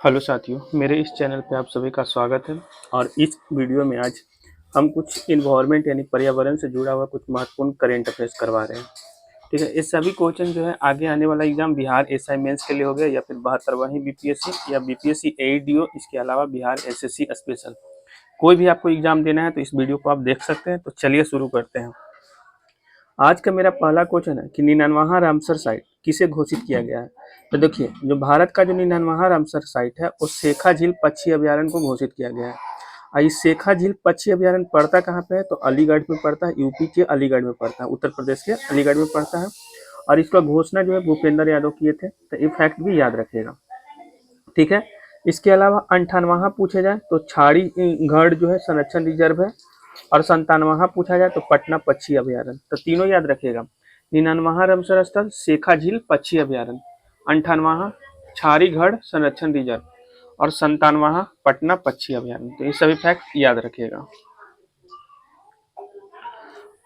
Hello साथियों, मेरे इस चैनल पे आप सभी का स्वागत है। और इस वीडियो में आज हम कुछ इन्वायरमेंट यानी पर्यावरण से जुड़ा हुआ कुछ महत्वपूर्ण करेंट अफेयर्स करवा रहे हैं। ठीक है, ये सभी क्वेश्चन जो है आगे आने वाला एग्जाम बिहार एसआई मेंस के लिए हो गया या फिर 72वीं बीपीएससी या बीपीएससी एईडीओ, इसके अलावा बिहार एसएससी स्पेशल, कोई भी आपको एग्जाम देना है तो इस वीडियो को आप देख सकते हैं। तो चलिए शुरू करते हैं। आज का मेरा पहला क्वेश्चन है कि 99वां रामसर साइट किसे घोषित किया गया है। तो देखिए, जो भारत का जो 99वां रामसर साइट है वो शेखा झील पक्षी अभ्यारण्य को घोषित किया गया है। और इस शेखा झील पक्षी अभ्यारण्य पड़ता कहाँ पे है, तो अलीगढ़ में पड़ता है। यूपी के अलीगढ़ में पड़ता है, उत्तर प्रदेश के अलीगढ़ में पड़ता है। और इसका घोषणा जो है भूपेंद्र यादव किए थे, तो ये फैक्ट भी याद रखिएगा। ठीक है, इसके अलावा 58वां पूछे जाए तो छाड़ी गढ़ जो है संरक्षण रिजर्व है। और 97वां पूछा जाए तो पटना पक्षी अभ्यारण्य। तो तीनों याद रखिएगा, 99वां रामसर स्थल शेखा झील पक्षी अभ्यारण्य, 58वां छारीगढ़ संरक्षण रिजर्व और 97वां पटना पक्षी अभ्यारण्य। तो ये सभी फैक्ट याद रखिएगा।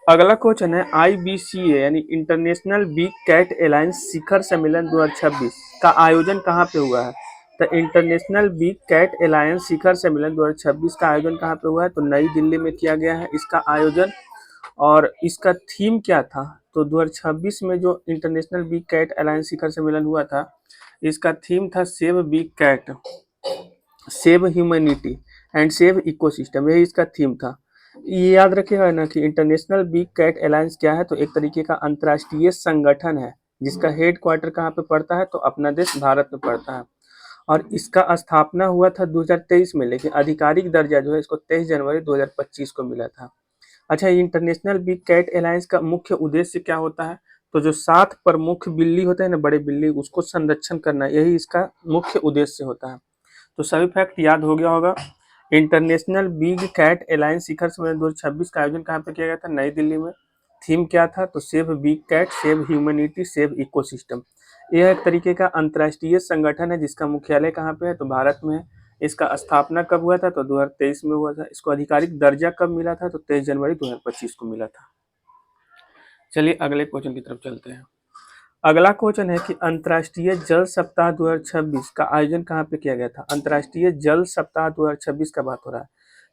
अगला क्वेश्चन है IBCA यानी इंटरनेशनल बिग कैट अलायंस शिखर सम्मेलन 2026 का आयोजन कहाँ पे हुआ है। तो इंटरनेशनल बिग कैट अलायंस शिखर सम्मेलन 2026 का आयोजन कहाँ पे हुआ है, तो नई दिल्ली में किया गया है इसका आयोजन। और इसका थीम क्या था, तो 2026 में जो इंटरनेशनल बिग कैट अलायंस शिखर सम्मेलन हुआ था, इसका थीम था save big cat, save humanity and save ecosystem, यही इसका थीम था। ये याद रखिएगा ना कि इंटरनेशनल बिग कैट अलायंस क्या है, तो एक तरीके का अंतर्राष्ट्रीय संगठन है जिसका हेड क्वार्टर कहाँ पे पड़ता है, तो अपना देश भारत में पड़ता है। और इसका स्थापना हुआ था 2023 में, लेकिन आधिकारिक दर्जा जो है इसको 23 जनवरी 2025 को मिला था। अच्छा, इंटरनेशनल बिग कैट अलायंस का मुख्य उद्देश्य क्या होता है, तो जो 7 प्रमुख बिल्ली होते हैं ना, बड़े बिल्ली, उसको संरक्षण करना, यही इसका मुख्य उद्देश्य होता है। तो सभी फैक्ट याद हो गया होगा। इंटरनेशनल बिग कैट अलायंस शिखर सम्मेलन 2026 का आयोजन कहाँ पे किया गया था, नई दिल्ली में। थीम क्या था, तो save big cat, save humanity, save ecosystem. यह एक तरीके का अंतर्राष्ट्रीय संगठन है जिसका मुख्यालय कहाँ पे है, तो भारत में है। इसका स्थापना कब हुआ था, तो 2023 में हुआ था। इसको आधिकारिक दर्जा कब मिला था, तो 23 जनवरी 2025 को मिला था। चलिए अगले क्वेश्चन की तरफ चलते हैं। अगला क्वेश्चन है कि अंतर्राष्ट्रीय जल सप्ताह 2026 का आयोजन कहाँ पे किया गया था। अंतर्राष्ट्रीय जल सप्ताह 2026 का बात हो रहा है,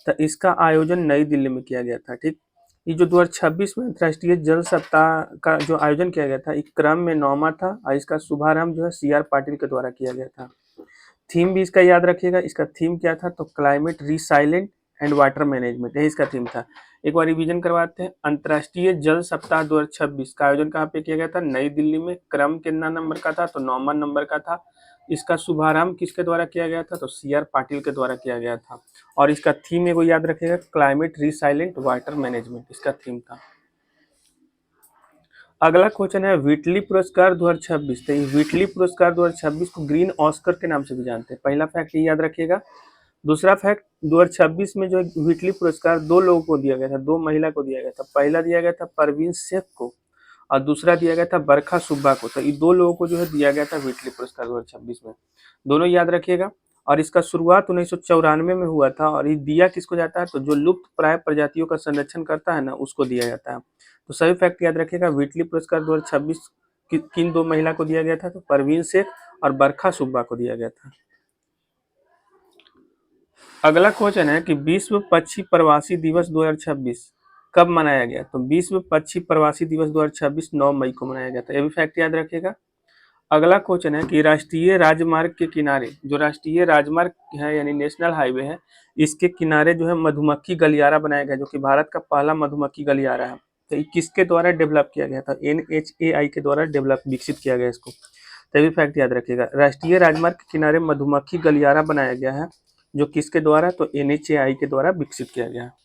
तो इसका आयोजन नई दिल्ली में किया गया था। ठीक, ये जो 2026 में अंतर्राष्ट्रीय जल सप्ताह का जो आयोजन किया गया था, एक क्रम में 9वां था और इसका शुभारंभ जो है CR पाटिल के द्वारा किया गया था। थीम भी इसका याद रखिएगा, इसका थीम क्या था, तो climate resilient and water management, यही इसका थीम था। एक बार रिवीजन करवाते हैं। अंतर्राष्ट्रीय जल सप्ताह 2026 का आयोजन कहाँ पे किया गया था, नई दिल्ली में। क्रम कितना नंबर का था, तो 9वां नंबर का था। इसका शुभारंभ किसके द्वारा किया गया था, तो CR पाटिल के द्वारा किया गया था। और इसका थीम एगो याद रखिएगा, क्लाइमेट रिसाइलेंट वाटर मैनेजमेंट, इसका थीम था। अगला क्वेश्चन है व्हिटली पुरस्कार 2026। तो ये व्हिटली पुरस्कार 2026 को ग्रीन ऑस्कर के नाम से भी जानते हैं। पहला फैक्ट ये याद रखिएगा। दूसरा फैक्ट, 2026 में जो व्हिटली पुरस्कार 2 लोगों को दिया गया था, 2 महिला को दिया गया था। पहला दिया गया था परवीन शेख को और दूसरा दिया गया था बरखा सुब्बा को। तो ये 2 लोगों को जो है दिया गया था व्हिटली पुरस्कार 2026 में, दोनों याद रखिएगा। और इसका शुरुआत 1994 में हुआ था। और ये दिया किसको जाता है, तो जो लुप्त प्राय प्रजातियों का संरक्षण करता है ना, उसको दिया जाता है। तो सभी फैक्ट याद रखिएगा। व्हिटली पुरस्कार 2026 किन 2 महिला को दिया गया था, तो परवीन शेख और बरखा सुब्बा को दिया गया था। अगला क्वेश्चन है कि विश्व पक्षी प्रवासी दिवस 2026 कब मनाया गया, तो विश्व पक्षी प्रवासी दिवस 2026 9 मई को मनाया गया था। ये भी फैक्ट याद रखिएगा। अगला क्वेश्चन है कि राष्ट्रीय राजमार्ग के किनारे, जो राष्ट्रीय राजमार्ग है यानी नेशनल हाईवे है, इसके किनारे जो है मधुमक्खी गलियारा बनाया गया, जो कि भारत का पहला मधुमक्खी गलियारा है। तो ये किसके द्वारा डेवलप किया गया था, NHAI के द्वारा डेवलप विकसित किया गया इसको। तो भी फैक्ट याद रखिएगा। राष्ट्रीय राजमार्ग के किनारे मधुमक्खी गलियारा बनाया गया है, जो किसके द्वारा, तो NHAI के द्वारा विकसित किया गया है।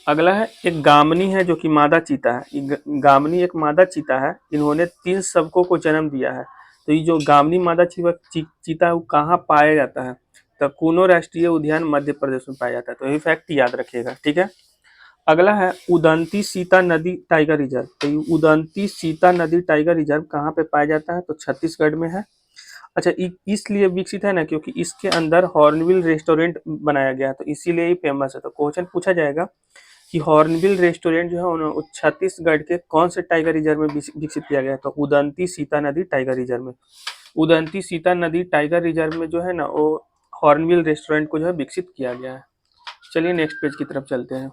अगला है एक गामनी है जो कि मादा चीता है। गामनी एक मादा चीता है, इन्होंने 3 सबकों को जन्म दिया है। तो ये जो गामनी मादा चीता है वो कहाँ पाया जाता है, तो कूनो राष्ट्रीय उद्यान मध्य प्रदेश में पाया जाता है। तो ये फैक्ट याद रखिएगा, ठीक है। अगला है उदंती सीता नदी टाइगर रिजर्व। तो ये उदंती सीता नदी टाइगर रिजर्व कहाँ पे पाया जाता है, तो छत्तीसगढ़ में है। अच्छा, इसलिए विकसित है ना क्योंकि इसके अंदर हॉर्नबिल रेस्टोरेंट बनाया गया है, तो इसीलिए ही फेमस है। तो क्वेश्चन पूछा जाएगा कि हॉर्नबिल रेस्टोरेंट जो है छत्तीसगढ़ के कौन से टाइगर रिजर्व में विकसित किया गया है, तो उदंती सीता नदी टाइगर रिजर्व में। उदंती सीता नदी टाइगर रिजर्व में जो है ना वो हॉर्नबिल रेस्टोरेंट को जो है विकसित किया गया है। चलिए नेक्स्ट पेज की तरफ चलते हैं।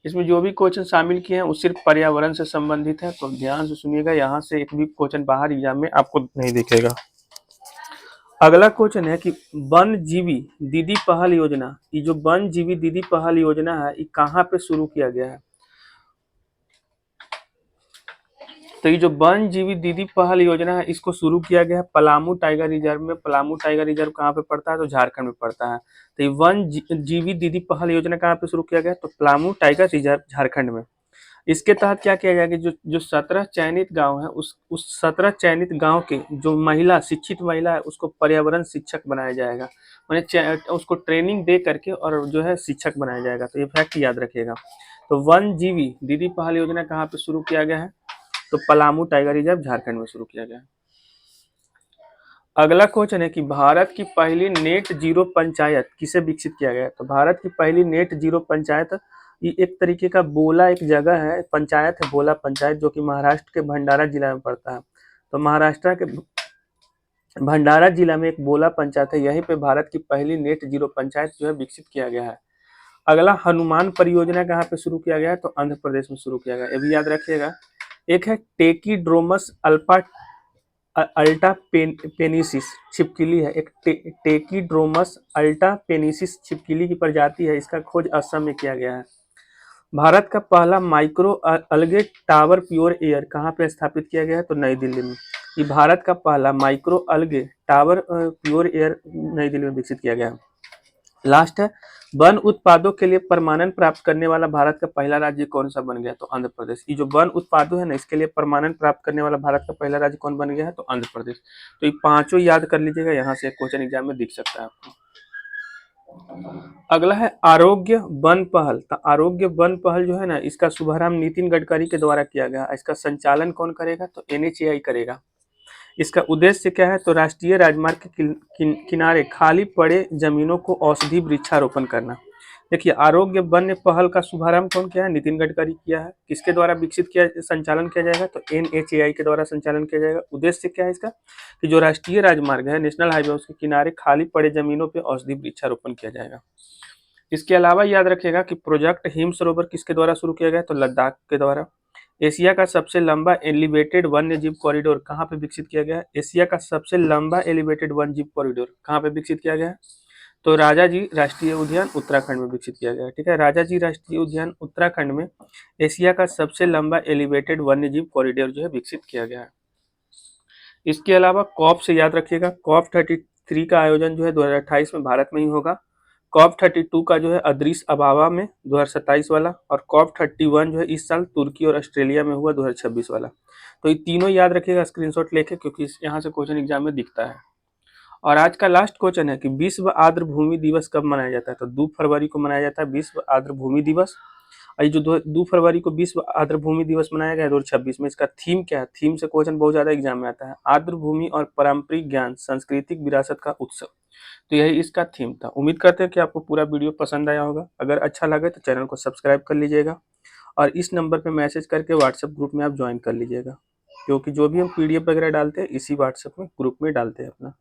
इसमें जो भी क्वेश्चन शामिल किए हैं वो सिर्फ पर्यावरण से संबंधित है, तो ध्यान से सुनिएगा, यहाँ से एक भी क्वेश्चन बाहर एग्जाम में आपको नहीं दिखेगा। अगला क्वेश्चन है कि वन जीवी दीदी पहल योजना, ये जो वन जीवी दीदी पहल योजना है ये कहाँ पे शुरू किया गया है? तो ये जो वन जीवी दीदी पहल योजना है इसको शुरू किया गया है पलामू टाइगर रिजर्व में। पलामू टाइगर रिजर्व कहाँ पे पड़ता है? तो झारखंड में पड़ता है। तो ये जीवी दीदी पहल योजना कहाँ पे शुरू किया गया है? तो पलामू टाइगर रिजर्व झारखंड में। इसके तहत क्या किया गया कि जो जो 17 चयनित गांव है उस 17 चयनित गांव के जो महिला शिक्षित महिला है उसको पर्यावरण शिक्षक बनाया जाएगा, मैंने उसको ट्रेनिंग दे करके और जो है शिक्षक बनाया जाएगा। तो ये फैक्ट याद रखिएगा। तो वन जीवी दीदी पहल योजना कहाँ पे शुरू किया गया है? तो पलामू टाइगर रिजर्व झारखंड में शुरू किया गया है। अगला क्वेश्चन है कि भारत की पहली नेट जीरो पंचायत किसे विकसित किया गया है? तो भारत की पहली नेट जीरो पंचायत ये एक तरीके का बोला एक जगह है, पंचायत है बोला पंचायत, जो कि महाराष्ट्र के भंडारा जिला में पड़ता है। तो महाराष्ट्र के भंडारा जिला में एक बोला पंचायत है, यहीं पे भारत की पहली नेट जीरो पंचायत जो है विकसित किया गया है। अगला हनुमान परियोजना कहाँ पे शुरू किया गया है? तो आंध्र प्रदेश में शुरू किया गया, ये भी याद रखिएगा। एक है टेकीड्रोमस अल्टा पेनिसिस छिपकली है, एक टेकीड्रोमस अल्टा पेनिसिस छिपकली की प्रजाति है, इसका खोज असम में किया गया है। भारत का पहला माइक्रो अलगे टावर प्योर एयर कहाँ पे स्थापित किया गया है? तो नई दिल्ली में। ये भारत का पहला माइक्रो अलगे टावर प्योर एयर नई दिल्ली में विकसित किया गया है। लास्ट है वन उत्पादों के लिए प्रमाणन प्राप्त करने वाला भारत का पहला राज्य कौन सा बन गया? तो आंध्र प्रदेश। ये जो वन उत्पादों है ना इसके लिए प्रमाणन प्राप्त करने वाला भारत का पहला राज्य कौन बन गया है? तो आंध्र प्रदेश। तो ये पांचों याद कर लीजिएगा, यहाँ से क्वेश्चन एग्जाम में दिख सकता है आपको। अगला है आरोग्य वन पहल। तो आरोग्य वन पहल जो है ना इसका शुभारंभ नितिन गडकरी के द्वारा किया गया। इसका संचालन कौन करेगा? तो NHAI करेगा। इसका उद्देश्य क्या है? तो राष्ट्रीय राजमार्ग के किनारे खाली पड़े जमीनों को औषधि वृक्षारोपण करना। देखिए आरोग्य वन पहल का शुभारंभ कौन किया है? नितिन गडकरी किया है। किसके द्वारा विकसित किया संचालन किया जाएगा? तो NHAI के द्वारा संचालन किया जाएगा। उद्देश्य क्या है इसका? कि जो राष्ट्रीय राजमार्ग है नेशनल हाईवे उसके किनारे खाली पड़े जमीनों पर औषधि वृक्षारोपण किया जाएगा। इसके अलावा याद रखिएगा कि प्रोजेक्ट हिम सरोवर किसके द्वारा शुरू किया गया? तो लद्दाख के द्वारा। एशिया का सबसे लंबा एलिवेटेड वन्य जीव कॉरिडोर कहाँ पे विकसित किया गया है? एशिया का सबसे लंबा एलिवेटेड वन्य जीव कॉरिडोर कहाँ पे विकसित किया गया है? तो राजाजी राष्ट्रीय उद्यान उत्तराखंड में विकसित किया गया है। ठीक है, राजाजी राष्ट्रीय उद्यान उत्तराखंड में एशिया का सबसे लंबा एलिवेटेड वन्य जीव कॉरिडोर जो है विकसित किया गया है। इसके अलावा कॉप से याद रखिएगा, COP 33 का आयोजन जो है 2028 में भारत में ही होगा। COP 32 का जो है अदरीस अबाबा में 2027 वाला, और COP 31 जो है इस साल तुर्की और ऑस्ट्रेलिया में हुआ 2026 वाला। तो ये तीनों याद रखिएगा स्क्रीनशॉट लेके, क्योंकि यहाँ से क्वेश्चन एग्जाम में दिखता है। और आज का लास्ट क्वेश्चन है कि विश्व आर्द्र भूमि दिवस कब मनाया जाता है? तो 2 फरवरी को मनाया जाता है विश्व आर्द्र भूमि दिवस। और ये जो 2 फरवरी को विश्व आर्द्र भूमि दिवस मनाया गया है 2026 में, इसका थीम क्या है? थीम से क्वेश्चन बहुत ज्यादा एग्जाम में आता है, आर्द्र भूमि और पारंपरिक ज्ञान सांस्कृतिक विरासत का उत्सव। तो यही इसका थीम था। उम्मीद करते हैं कि आपको पूरा वीडियो पसंद आया होगा। अगर अच्छा लगे तो चैनल को सब्सक्राइब कर लीजिएगा और इस नंबर पे मैसेज करके व्हाट्सएप ग्रुप में आप ज्वाइन कर लीजिएगा, क्योंकि जो भी हम PDF वगैरह डालते हैं इसी व्हाट्सएप में ग्रुप में डालते हैं अपना।